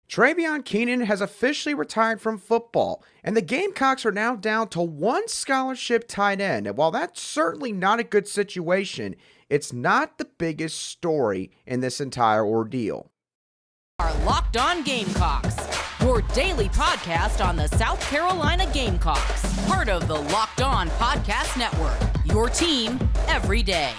Traevon Kenion has officially retired from football, and the Gamecocks are now down to one scholarship tight end. And while that's certainly not a good situation, it's not the biggest story in this entire ordeal. Our Locked On Gamecocks, your daily podcast on the South Carolina Gamecocks, part of the Locked On Podcast Network, your team every day.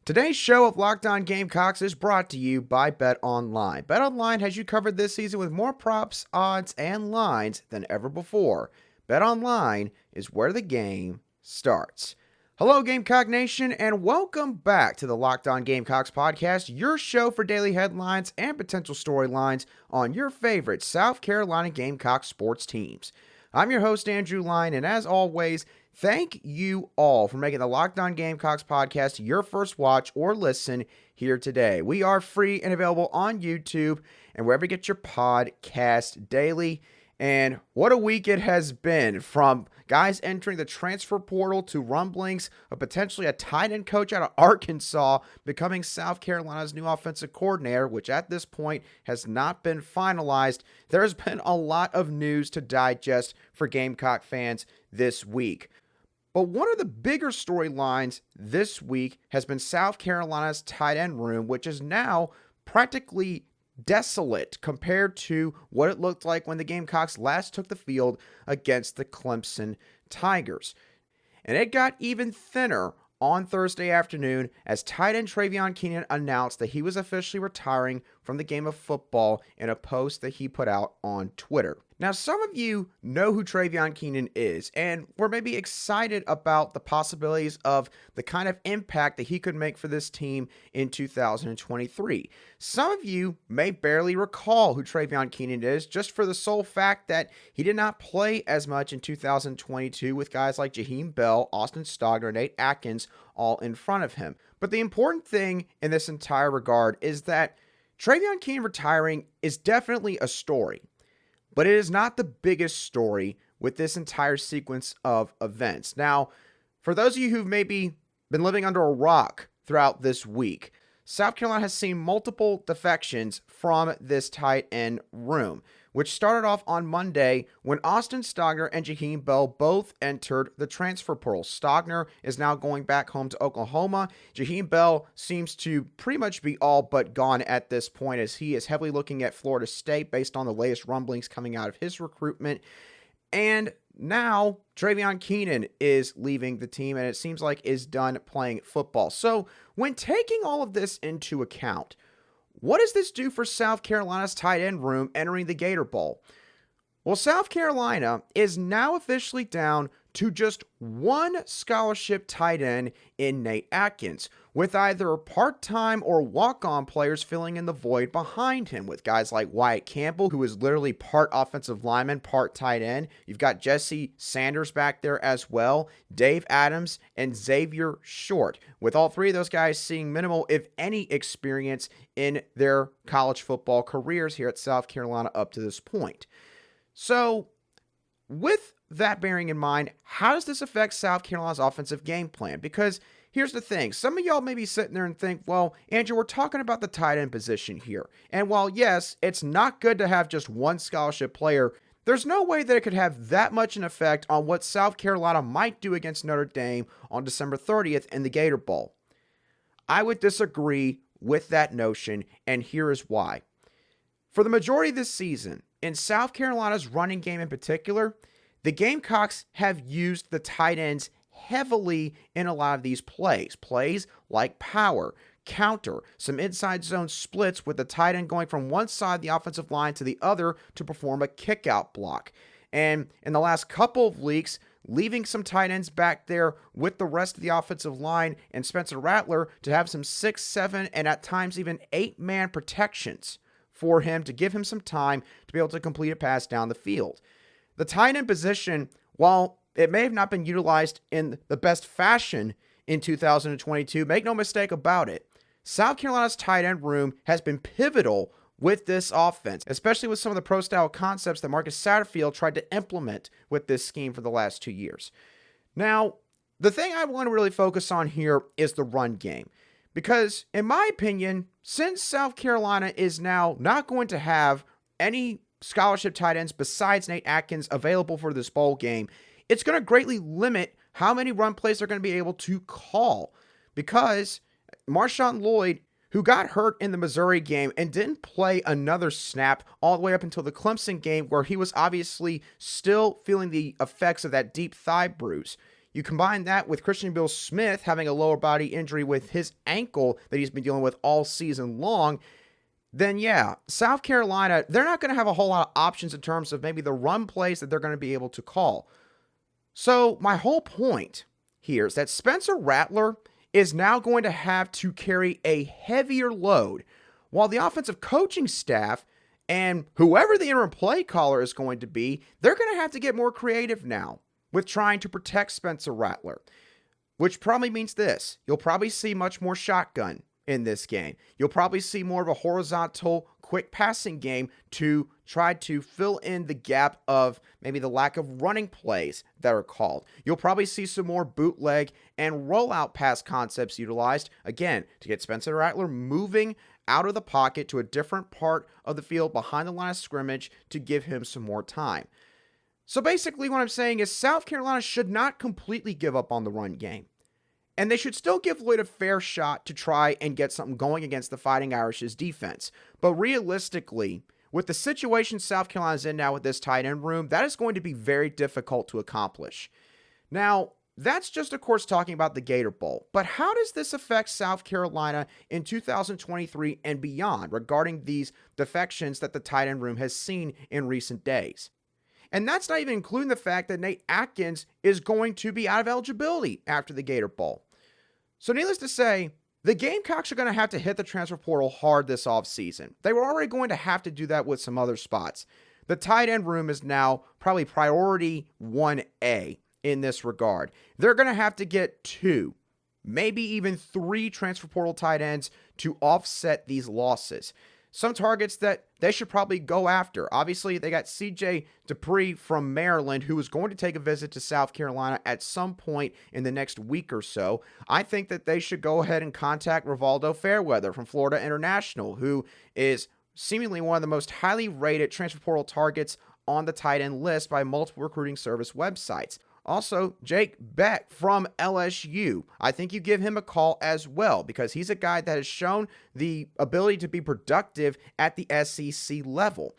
Today's show of Locked On Gamecocks is brought to you by BetOnline. BetOnline has you covered this season with more props, odds, and lines than ever before. BetOnline is where the game starts. Hello, Gamecock Nation, and welcome back to the Locked On Gamecocks podcast, your show for daily headlines and potential storylines on your favorite South Carolina Gamecock sports teams. I'm your host, Andrew Line, and as always, thank you all for making the Locked On Gamecocks podcast your first watch or listen here today. We are free and available on YouTube and wherever you get your podcast daily. And what a week it has been, from guys entering the transfer portal to rumblings of potentially a tight end coach out of Arkansas becoming South Carolina's new offensive coordinator, which at this point has not been finalized. There's been a lot of news to digest for Gamecock fans this week. But one of the bigger storylines this week has been South Carolina's tight end room, which is now practically desolate compared to what it looked like when the Gamecocks last took the field against the Clemson Tigers. And it got even thinner on Thursday afternoon as tight end Traevon Kenion announced that he was officially retiring from the game of football in a post that he put out on Twitter. Now, some of you know who Traevon Kenion is, and we're maybe excited about the possibilities of the kind of impact that he could make for this team in 2023. Some of you may barely recall who Traevon Kenion is, just for the sole fact that he did not play as much in 2022 with guys like Jaheim, Austin Stogner, Nate Atkins all in front of him. But the important thing in this entire regard is that Traevon Kenion retiring is definitely a story. But it is not the biggest story with this entire sequence of events. Now, for those of you who've maybe been living under a rock throughout this week, South Carolina has seen multiple defections from this tight end room, which started off on Monday when Austin Stogner and Jaheim both entered the transfer portal. Stogner is now going back home to Oklahoma. Jaheim seems to pretty much be all but gone at this point, as he is heavily looking at Florida State based on the latest rumblings coming out of his recruitment. And now Traevon Kenion is leaving the team and it seems like is done playing football. So when taking all of this into account, what does this do for South Carolina's tight end room entering the Gator Bowl? Well, South Carolina is now officially down to just one scholarship tight end in Nate Atkins, with either part-time or walk-on players filling in the void behind him, with guys like Wyatt Campbell, who is literally part offensive lineman, part tight end. You've got Jesse Sanders back there as well, Dave Adams, and Xavier Short, with all three of those guys seeing minimal, if any, experience in their college football careers here at South Carolina up to this point. So, with that bearing in mind, how does this affect South Carolina's offensive game plan? Because here's the thing. Some of y'all may be sitting there and think, well, Andrew, we're talking about the tight end position here. And while, yes, it's not good to have just one scholarship player, there's no way that it could have that much an effect on what South Carolina might do against Notre Dame on December 30th in the Gator Bowl. I would disagree with that notion, and here is why. For the majority of this season, in South Carolina's running game in particular, the Gamecocks have used the tight ends heavily in a lot of these plays. Plays like power, counter, some inside zone splits with the tight end going from one side of the offensive line to the other to perform a kickout block. And in the last couple of weeks, leaving some tight ends back there with the rest of the offensive line and Spencer Rattler to have some 6, 7, and at times even 8-man protections for him to give him some time to be able to complete a pass down the field. The tight end position, while it may have not been utilized in the best fashion in 2022, make no mistake about it, South Carolina's tight end room has been pivotal with this offense, especially with some of the pro-style concepts that Marcus Satterfield tried to implement with this scheme for the last 2 years. Now, The thing I want to really focus on here is the run game. Because, in my opinion, since South Carolina is now not going to have any scholarship tight ends besides Nate Atkins available for this bowl game, it's going to greatly limit how many run plays they're going to be able to call. Because Marshawn Lloyd, who got hurt in the Missouri game and didn't play another snap all the way up until the Clemson game, where he was obviously still feeling the effects of that deep thigh bruise. You combine that with Christian Bill Smith having a lower body injury with his ankle that he's been dealing with all season long, then yeah, South Carolina, they're not going to have a whole lot of options in terms of maybe the run plays that they're going to be able to call. So my whole point here is that Spencer Rattler is now going to have to carry a heavier load, while the offensive coaching staff and whoever the interim play caller is going to be, they're going to have to get more creative now with trying to protect Spencer Rattler, which probably means this. You'll probably see much more shotgun in this game. You'll probably see more of a horizontal, quick passing game to try to fill in the gap of maybe the lack of running plays that are called. You'll probably see some more bootleg and rollout pass concepts utilized, again, to get Spencer Rattler moving out of the pocket to a different part of the field behind the line of scrimmage to give him some more time. So basically what I'm saying is South Carolina should not completely give up on the run game. And they should still give Lloyd a fair shot to try and get something going against the Fighting Irish's defense. But realistically, with the situation South Carolina's in now with this tight end room, that is going to be very difficult to accomplish. Now, that's just, of course, talking about the Gator Bowl. But how does this affect South Carolina in 2023 and beyond regarding these defections that the tight end room has seen in recent days? And that's not even including the fact that Nate Atkins is going to be out of eligibility after the Gator Bowl. So needless to say, the Gamecocks are going to have to hit the transfer portal hard this offseason. They were already going to have to do that with some other spots. The tight end room is now probably priority 1A in this regard. They're going to have to get 2, maybe even 3 transfer portal tight ends to offset these losses. Some targets that they should probably go after. Obviously, they got C.J. Dupree from Maryland, who is going to take a visit to South Carolina at some point in the next week or so. I think that they should go ahead and contact Rivaldo Fairweather from Florida International, who is seemingly one of the most highly rated transfer portal targets on the tight end list by multiple recruiting service websites. Also, Jake Beck from LSU. I think you give him a call as well because he's a guy that has shown the ability to be productive at the SEC level.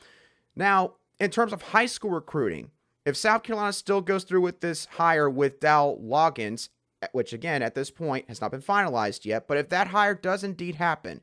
Now, in terms of high school recruiting, if South Carolina still goes through with this hire with Dowell Loggins, which again at this point has not been finalized yet, but if that hire does indeed happen,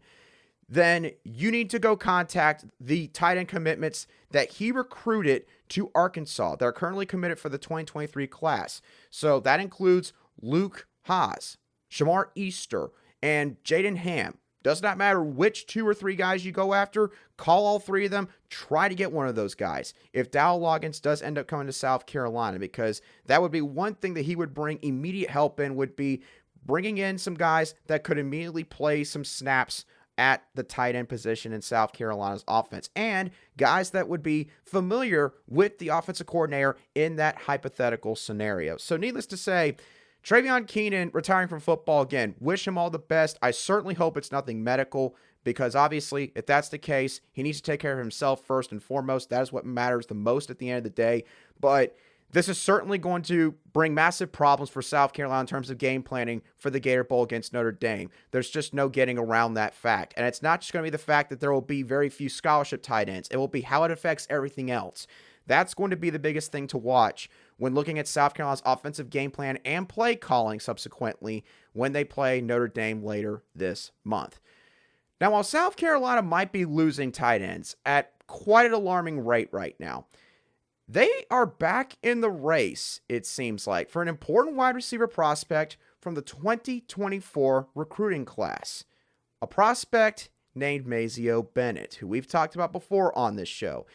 then you need to go contact the tight end commitments that he recruited to Arkansas. They're currently committed for the 2023 class. So that includes Luke Haas, Shamar Easter, and Jaden Ham. Does not matter which 2 or 3 guys you go after, call all 3 of them, try to get one of those guys. If Dowell Loggins does end up coming to South Carolina, because that would be one thing that he would bring immediate help in, would be bringing in some guys that could immediately play some snaps at the tight end position in South Carolina's offense, and guys that would be familiar with the offensive coordinator in that hypothetical scenario. So needless to say, Traevon Kenion retiring from football again. Wish him all the best. I certainly hope it's nothing medical, because obviously if that's the case, he needs to take care of himself first and foremost. That is what matters the most at the end of the day. But this is certainly going to bring massive problems for South Carolina in terms of game planning for the Gator Bowl against Notre Dame. There's just no getting around that fact. And it's not just going to be the fact that there will be very few scholarship tight ends. It will be how it affects everything else. That's going to be the biggest thing to watch when looking at South Carolina's offensive game plan and play calling subsequently when they play Notre Dame later this month. Now, while South Carolina might be losing tight ends at quite an alarming rate right now, they are back in the race, it seems like, for an important wide receiver prospect from the 2024 recruiting class. A prospect named Mazeo Bennett, who we've talked about before on this show.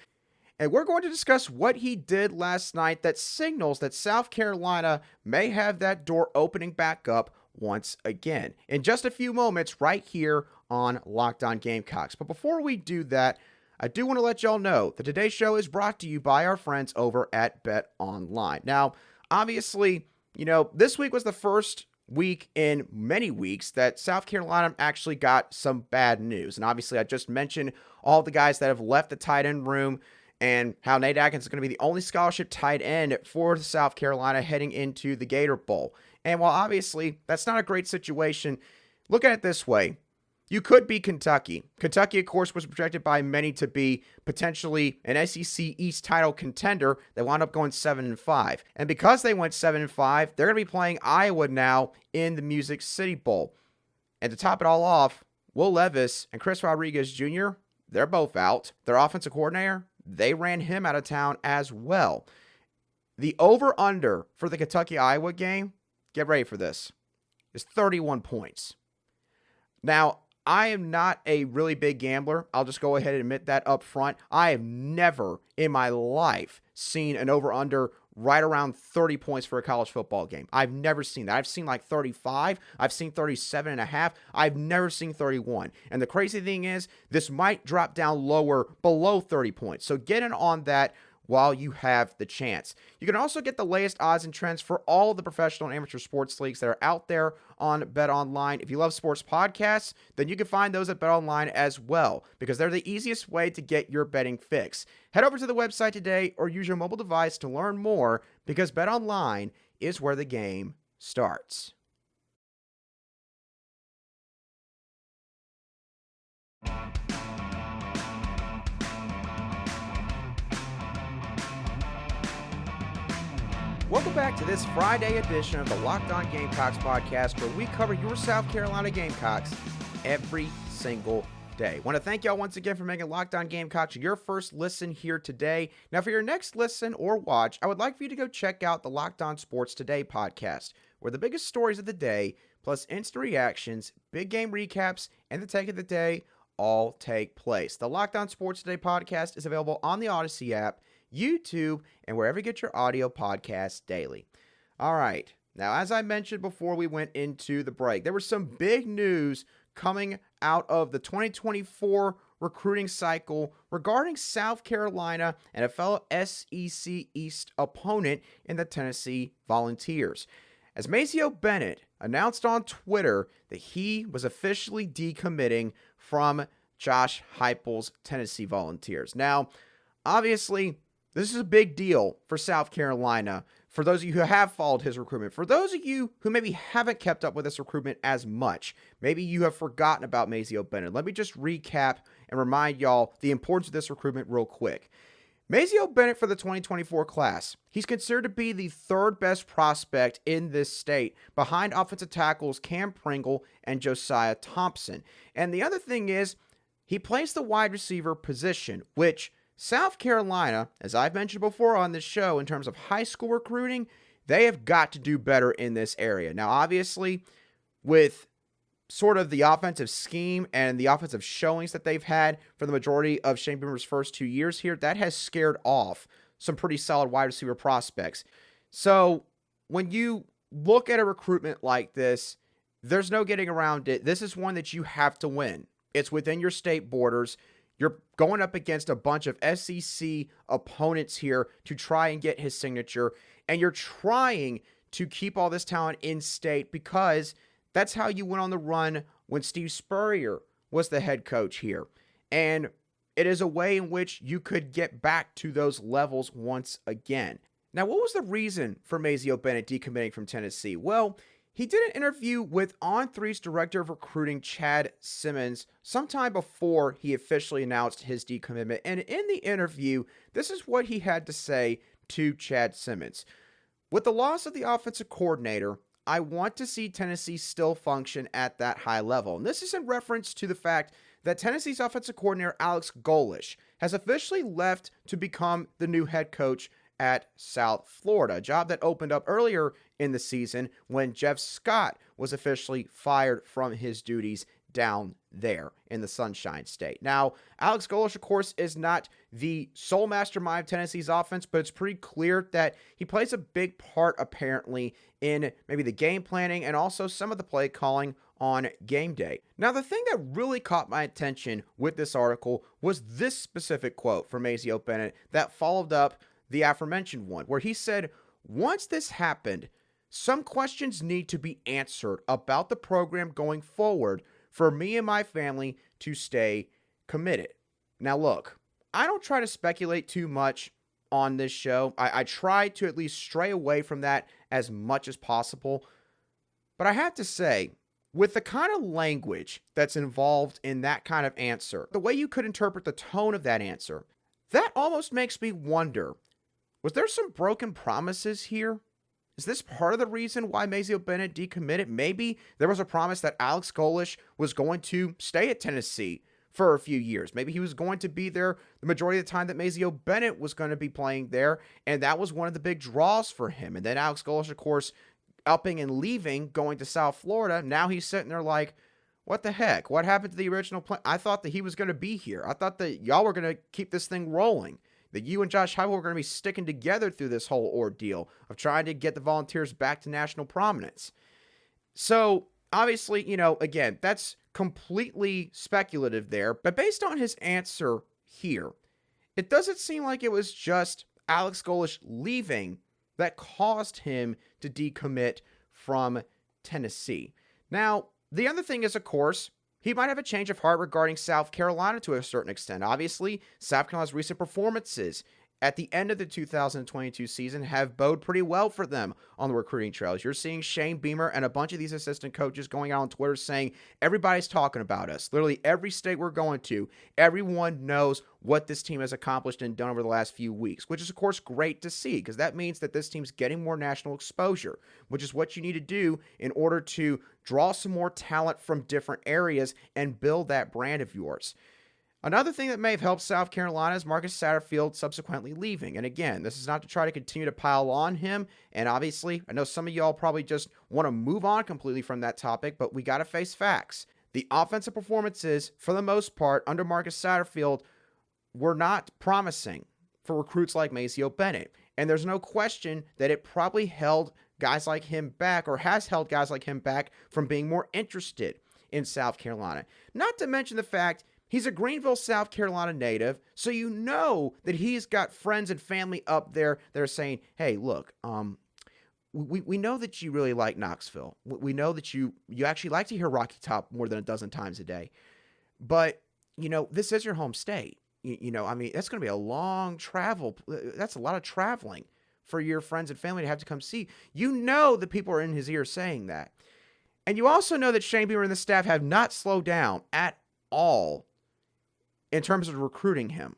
And we're going to discuss what he did last night that signals that South Carolina may have that door opening back up once again in just a few moments right here on Locked On Gamecocks. But before we do that, I do want to let y'all know that today's show is brought to you by our friends over at Bet Online. Now, obviously, This week was the first week in many weeks that South Carolina actually got some bad news. And obviously, I just mentioned all the guys that have left the tight end room and how Nate Atkins is going to be the only scholarship tight end for South Carolina heading into the Gator Bowl. And while obviously that's not a great situation, look at it this way. You could be Kentucky. Kentucky, of course, was projected by many to be potentially an SEC East title contender. They wound up going 7-5. And because they went 7-5, they're going to be playing Iowa now in the Music City Bowl. And to top it all off, Will Levis and Chris Rodriguez Jr., they're both out. Their offensive coordinator, they ran him out of town as well. The over-under for the Kentucky-Iowa game, get ready for this, is 31 points. Now, I am not a really big gambler. I'll just go ahead and admit that up front. I have never in my life seen an over-under right around 30 points for a college football game. I've never seen that. I've seen like 35. I've seen 37.5. I've never seen 31. And the crazy thing is, this might drop down lower below 30 points. So get in on that while you have the chance. You can also get the latest odds and trends for all the professional and amateur sports leagues that are out there on BetOnline. If you love sports podcasts, then you can find those at BetOnline as well, because they're the easiest way to get your betting fix. Head over to the website today or use your mobile device to learn more, because BetOnline is where the game starts. Welcome back to this Friday edition of the Locked On Gamecocks podcast, where we cover your South Carolina Gamecocks every single day. Want to thank y'all once again for making Locked On Gamecocks your first listen here today. Now, for your next listen or watch, I would like for you to go check out the Locked On Sports Today podcast, where the biggest stories of the day, plus instant reactions, big game recaps, and the take of the day all take place. The Locked On Sports Today podcast is available on the Odyssey app, YouTube, and wherever you get your audio podcasts daily. All right. Now, as I mentioned before we went into the break, there was some big news coming out of the 2024 recruiting cycle regarding South Carolina and a fellow SEC East opponent in the Tennessee Volunteers, as Maceo Bennett announced on Twitter that he was officially decommitting from Josh Heupel's Tennessee Volunteers. Now, obviously, this is a big deal for South Carolina, for those of you who have followed his recruitment. For those of you who maybe haven't kept up with this recruitment as much, maybe you have forgotten about Mazeo Bennett. Let me just recap and remind y'all the importance of this recruitment real quick. Mazeo Bennett for the 2024 class, he's considered to be the third best prospect in this state, behind offensive tackles Cam Pringle and Josiah Thompson. And the other thing is, he plays the wide receiver position, which South Carolina, as I've mentioned before on this show, in terms of high school recruiting, they have got to do better in this area. Now, obviously, with sort of the offensive scheme and the offensive showings that they've had for the majority of Shane Beamer's first 2 years here, that has scared off some pretty solid wide receiver prospects. So when you look at a recruitment like this, there's no getting around it. This is one that you have to win. It's within your state borders. You're going up against a bunch of SEC opponents here to try and get his signature, and you're trying to keep all this talent in state, because that's how you went on the run when Steve Spurrier was the head coach here. And it is a way in which you could get back to those levels once again. Now, what was the reason for Maceo Bennett decommitting from Tennessee? Well, he did an interview with On3's director of recruiting, Chad Simmons, sometime before he officially announced his decommitment. And in the interview, this is what he had to say to Chad Simmons. With the loss of the offensive coordinator, I want to see Tennessee still function at that high level. And this is in reference to the fact that Tennessee's offensive coordinator, Alex Golesh, has officially left to become the new head coach at South Florida, a job that opened up earlier in the season when Jeff Scott was officially fired from his duties down there in the Sunshine State. Now, Alex Golesh, of course, is not the sole mastermind of Tennessee's offense, but it's pretty clear that he plays a big part, apparently, in maybe the game planning and also some of the play calling on game day. Now, the thing that really caught my attention with this article was this specific quote from Maceo Bennett that followed up the aforementioned one, where he said, once this happened, some questions need to be answered about the program going forward for me and my family to stay committed. Now, look, I don't try to speculate too much on this show. I try to at least stray away from that as much as possible. But I have to say, with the kind of language that's involved in that kind of answer, the way you could interpret the tone of that answer, that almost makes me wonder, was there some broken promises here? Is this part of the reason why Maceo Bennett decommitted? Maybe there was a promise that Alex Golesh was going to stay at Tennessee for a few years. Maybe he was going to be there the majority of the time that Maceo Bennett was going to be playing there, and that was one of the big draws for him. And then Alex Golesh, of course, upping and leaving, going to South Florida. Now he's sitting there like, what the heck? What happened to the original plan? I thought that he was going to be here. I thought that y'all were going to keep this thing rolling, that you and Josh Heupel were going to be sticking together through this whole ordeal of trying to get the Volunteers back to national prominence. So, obviously, again, that's completely speculative there. But based on his answer here, it doesn't seem like it was just Alex Golesh leaving that caused him to decommit from Tennessee. Now, the other thing is, of course, he might have a change of heart regarding South Carolina to a certain extent. Obviously, South Carolina's recent performances at the end of the 2022 season have bode pretty well for them on the recruiting trails. You're seeing Shane Beamer and a bunch of these assistant coaches going out on Twitter saying, everybody's talking about us. Literally every state we're going to, everyone knows what this team has accomplished and done over the last few weeks, which is, of course, great to see because that means that this team's getting more national exposure, which is what you need to do in order to draw some more talent from different areas and build that brand of yours. Another thing that may have helped South Carolina is Marcus Satterfield subsequently leaving. And again, this is not to try to continue to pile on him. And obviously, I know some of y'all probably just want to move on completely from that topic, but we got to face facts. The offensive performances, for the most part, under Marcus Satterfield were not promising for recruits like Maceo Bennett. And there's no question that it probably held guys like him back, or has held guys like him back from being more interested in South Carolina. Not to mention the fact he's a Greenville, South Carolina native, so you know that he's got friends and family up there that are saying, hey, look, we know that you really like Knoxville. We know that you actually like to hear Rocky Top more than a dozen times a day. But, this is your home state. That's going to be a long travel. That's a lot of traveling for your friends and family to have to come see. You know that people are in his ear saying that. And you also know that Shane Beamer and the staff have not slowed down at all in terms of recruiting him.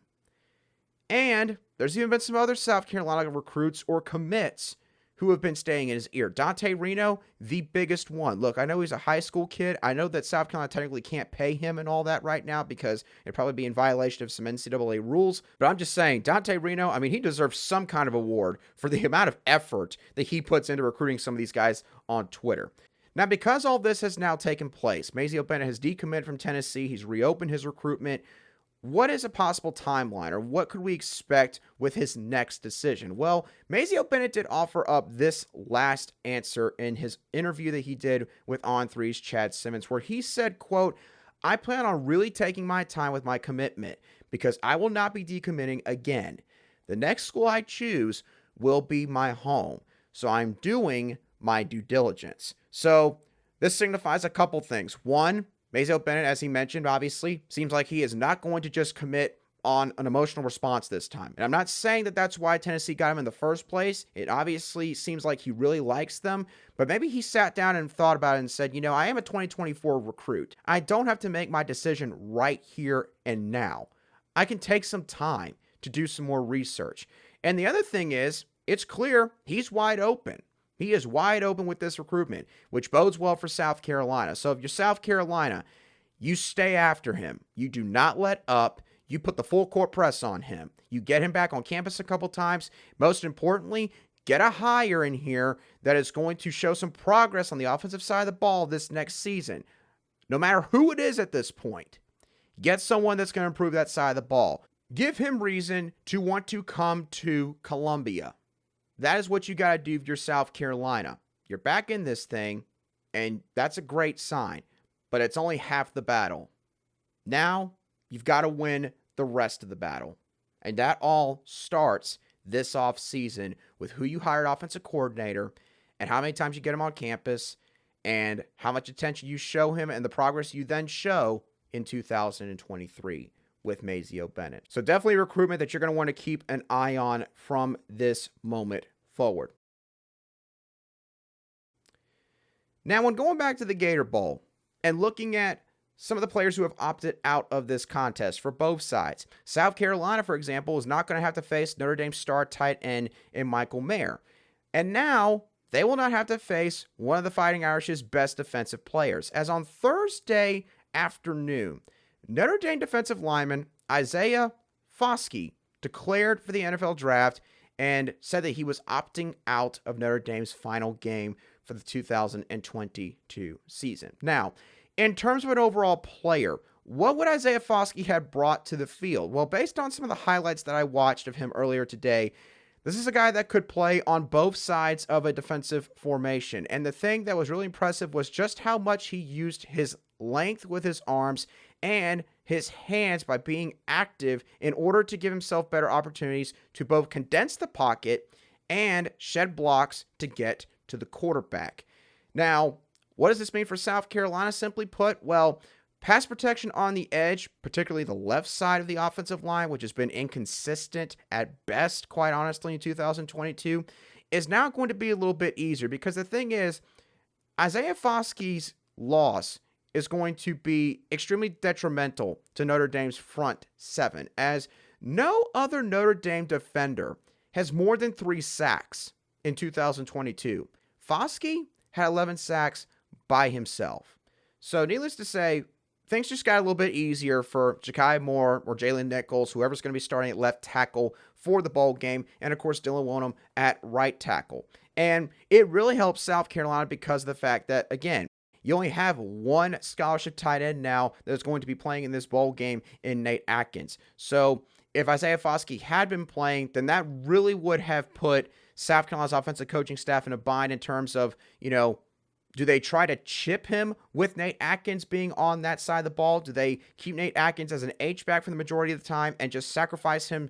And there's even been some other South Carolina recruits or commits who have been staying in his ear. Dante Reno, the biggest one. Look, I know he's a high school kid. I know that South Carolina technically can't pay him and all that right now because it'd probably be in violation of some NCAA rules. But I'm just saying, Dante Reno, he deserves some kind of award for the amount of effort that he puts into recruiting some of these guys on Twitter. Now, because all this has now taken place, Maceo Bennett has decommitted from Tennessee. He's reopened his recruitment. What is a possible timeline, or what could we expect with his next decision? Well, Maceo Bennett did offer up this last answer in his interview that he did with On3's Chad Simmons, where he said, quote, I plan on really taking my time with my commitment because I will not be decommitting again. The next school I choose will be my home. So I'm doing my due diligence. So this signifies a couple things. One, Maceo Bennett, as he mentioned, obviously, seems like he is not going to just commit on an emotional response this time. And I'm not saying that that's why Tennessee got him in the first place. It obviously seems like he really likes them. But maybe he sat down and thought about it and said, I am a 2024 recruit. I don't have to make my decision right here and now. I can take some time to do some more research. And the other thing is, it's clear he's wide open. He is wide open with this recruitment, which bodes well for South Carolina. So if you're South Carolina, you stay after him. You do not let up. You put the full court press on him. You get him back on campus a couple times. Most importantly, get a hire in here that is going to show some progress on the offensive side of the ball this next season. No matter who it is at this point, get someone that's going to improve that side of the ball. Give him reason to want to come to Columbia. That is what you got to do if you're South Carolina. You're back in this thing, and that's a great sign, but it's only half the battle. Now, you've got to win the rest of the battle, and that all starts this offseason with who you hired offensive coordinator and how many times you get him on campus and how much attention you show him and the progress you then show in 2023 with Mazeo Bennett. So definitely a recruitment that you're going to want to keep an eye on from this moment forward. Now, when going back to the Gator Bowl and looking at some of the players who have opted out of this contest for both sides, South Carolina, for example, is not going to have to face Notre Dame star tight end in Michael Mayer. And now they will not have to face one of the Fighting Irish's best defensive players, as on Thursday afternoon, Notre Dame defensive lineman Isaiah Foskey declared for the NFL draft and said that he was opting out of Notre Dame's final game for the 2022 season. Now, in terms of an overall player, what would Isaiah Foskey have brought to the field? Well, based on some of the highlights that I watched of him earlier today, this is a guy that could play on both sides of a defensive formation. And the thing that was really impressive was just how much he used his length with his arms and his hands by being active in order to give himself better opportunities to both condense the pocket and shed blocks to get to the quarterback. Now, what does this mean for South Carolina? Simply put, well, pass protection on the edge, particularly the left side of the offensive line, which has been inconsistent at best, quite honestly, in 2022, is now going to be a little bit easier because the thing is, Isaiah Foskey's loss is going to be extremely detrimental to Notre Dame's front seven, as no other Notre Dame defender has more than 3 sacks in 2022. Foskey had 11 sacks by himself. So needless to say, things just got a little bit easier for Jaheim Moore or Jalen Nichols, whoever's going to be starting at left tackle for the bowl game, and of course Dylan Wonnum at right tackle. And it really helps South Carolina because of the fact that, again, you only have one scholarship tight end now that's going to be playing in this bowl game in Nate Atkins. So if Isaiah Foskey had been playing, then that really would have put South Carolina's offensive coaching staff in a bind in terms of, do they try to chip him with Nate Atkins being on that side of the ball? Do they keep Nate Atkins as an H-back for the majority of the time and just sacrifice him,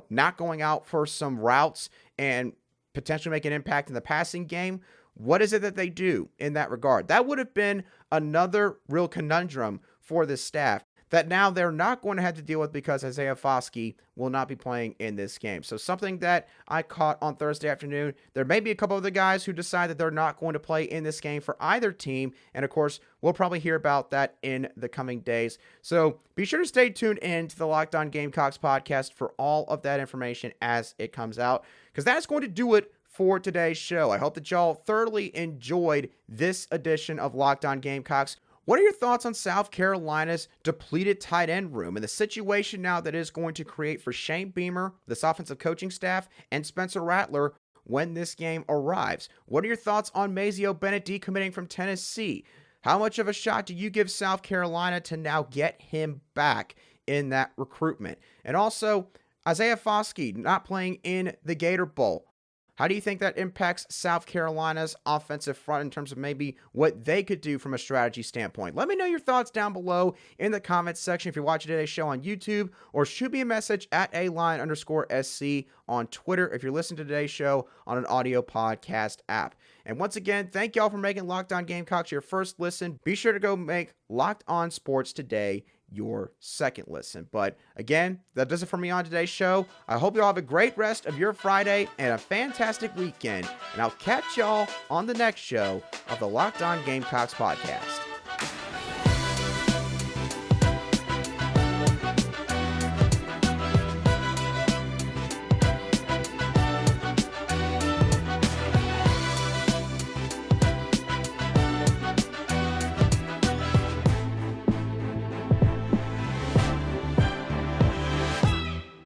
not going out for some routes and potentially make an impact in the passing game? What is it that they do in that regard? That would have been another real conundrum for this staff that now they're not going to have to deal with because Isaiah Foskey will not be playing in this game. So something that I caught on Thursday afternoon, there may be a couple of the guys who decide that they're not going to play in this game for either team. And of course, we'll probably hear about that in the coming days. So be sure to stay tuned in to the Locked On Gamecocks podcast for all of that information as it comes out, because that's going to do it for today's show. I hope that y'all thoroughly enjoyed this edition of Locked On Gamecocks. What are your thoughts on South Carolina's depleted tight end room and the situation now that is going to create for Shane Beamer, this offensive coaching staff, and Spencer Rattler when this game arrives? What are your thoughts on Maceo Bennett decommitting from Tennessee? How much of a shot do you give South Carolina to now get him back in that recruitment? And also, Isaiah Foskey not playing in the Gator Bowl. How do you think that impacts South Carolina's offensive front in terms of maybe what they could do from a strategy standpoint? Let me know your thoughts down below in the comments section if you're watching today's show on YouTube, or shoot me a message at @aline_SC on Twitter if you're listening to today's show on an audio podcast app. And once again, thank y'all for making Locked On Gamecocks your first listen. Be sure to go make Locked On Sports Today your second listen. But again, that does it for me on today's show. I hope you all have a great rest of your Friday and a fantastic weekend. And I'll catch y'all on the next show of the Locked On Gamecocks podcast.